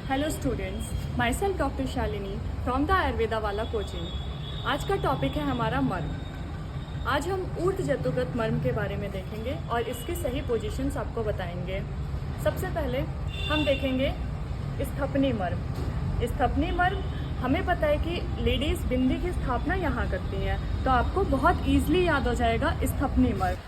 Hello students, my self doctor Shalini from the Ayurveda वाला coaching. आज का टॉपिक है हमारा मर्म। आज हम ऊर्ध्व जतुगत मर्म के बारे में देखेंगे और इसकी सही पोजीशंस आपको बताएंगे। सबसे पहले हम देखेंगे स्थपनी मर्म। स्थपनी मर्म हमें पता है कि लेडीज़ बिंदी की स्थापना यहाँ करती हैं, तो आपको बहुत ईजिली याद हो जाएगा स्थपनी मर्म।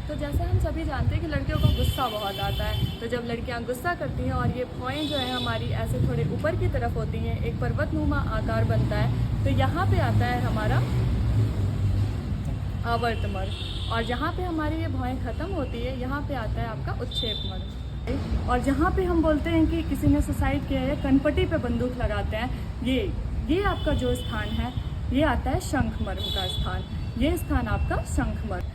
तो जैसे हम सभी जानते हैं कि लड़कियों को गुस्सा बहुत आता है, तो जब लड़कियां गुस्सा करती हैं और ये भौएं जो है हमारी ऐसे थोड़े ऊपर की तरफ होती हैं, एक पर्वतनुमा आकार बनता है, तो यहाँ पे आता है हमारा आवर्त मर्म। और जहाँ पे हमारी ये भौएं ख़त्म होती है, यहाँ पे आता है आपका उत्क्षेप मर्म। और जहाँ पे हम बोलते हैं कि किसी ने सुसाइड किया है, कनपटी पे बंदूक लगाते हैं, ये आपका जो स्थान है, ये आता है शंख मर्म का स्थान। ये स्थान आपका शंख मर्म।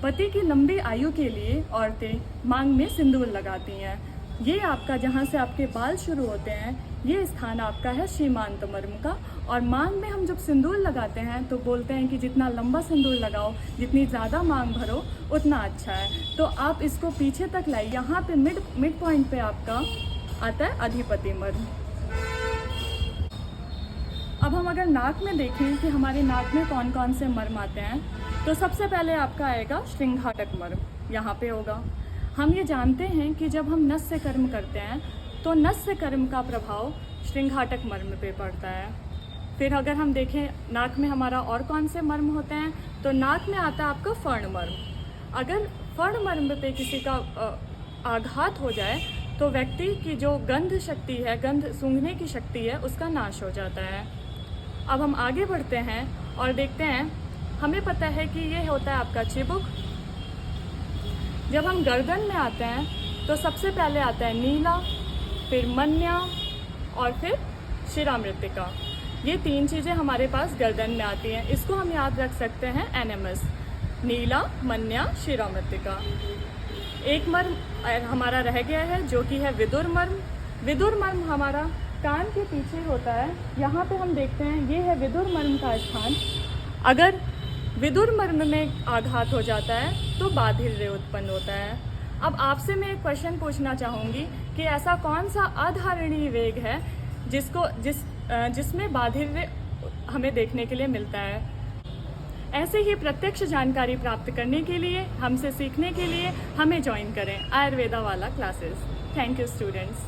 पति की लंबी आयु के लिए औरतें मांग में सिंदूर लगाती हैं। ये आपका जहाँ से आपके बाल शुरू होते हैं, ये स्थान आपका है सीमांत मर्म का। और मांग में हम जब सिंदूर लगाते हैं तो बोलते हैं कि जितना लंबा सिंदूर लगाओ, जितनी ज़्यादा मांग भरो, उतना अच्छा है। तो आप इसको पीछे तक लाइए। यहाँ पे मिड पॉइंट पे आपका आता है अधिपति मर्म। अब हम अगर नाक में देखें कि हमारे नाक में कौन कौन से मर्म आते हैं, तो सबसे पहले आपका आएगा श्रृंघाटक मर्म, यहाँ पे होगा। हम ये जानते हैं कि जब हम नस से कर्म करते हैं तो नस से कर्म का प्रभाव श्रृंघाटक मर्म पे पड़ता है। फिर अगर हम देखें नाक में हमारा और कौन से मर्म होते हैं, तो नाक में आता है आपका फर्ण मर्म। अगर फर्ण मर्म पे किसी का आघात हो जाए तो व्यक्ति की जो गंध शक्ति है, गंध सूंघने की शक्ति है, उसका नाश हो जाता है। अब हम आगे बढ़ते हैं और देखते हैं, हमें पता है कि ये होता है आपका चिबुक। जब हम गर्दन में आते हैं तो सबसे पहले आता है नीला, फिर मन्या और फिर शिरामृतिका। ये तीन चीज़ें हमारे पास गर्दन में आती हैं। इसको हम याद रख सकते हैं NMS, नीला, मन्या, शिरामृतिका। एक मर्म हमारा रह गया है जो कि है विदुर मर्म। विदुर मर्म हमारा कान के पीछे होता है। यहाँ पे हम देखते हैं ये है विदुर मर्म का स्थान। अगर विदुर मर्म में आघात हो जाता है तो बाधिर्य उत्पन्न होता है। अब आपसे मैं एक क्वेश्चन पूछना चाहूँगी कि ऐसा कौन सा अधारणीय वेग है जिसमें बाधिर्य हमें देखने के लिए मिलता है। ऐसे ही प्रत्यक्ष जानकारी प्राप्त करने के लिए, हमसे सीखने के लिए हमें ज्वाइन करें आयुर्वेदा वाला क्लासेस। Thank you students.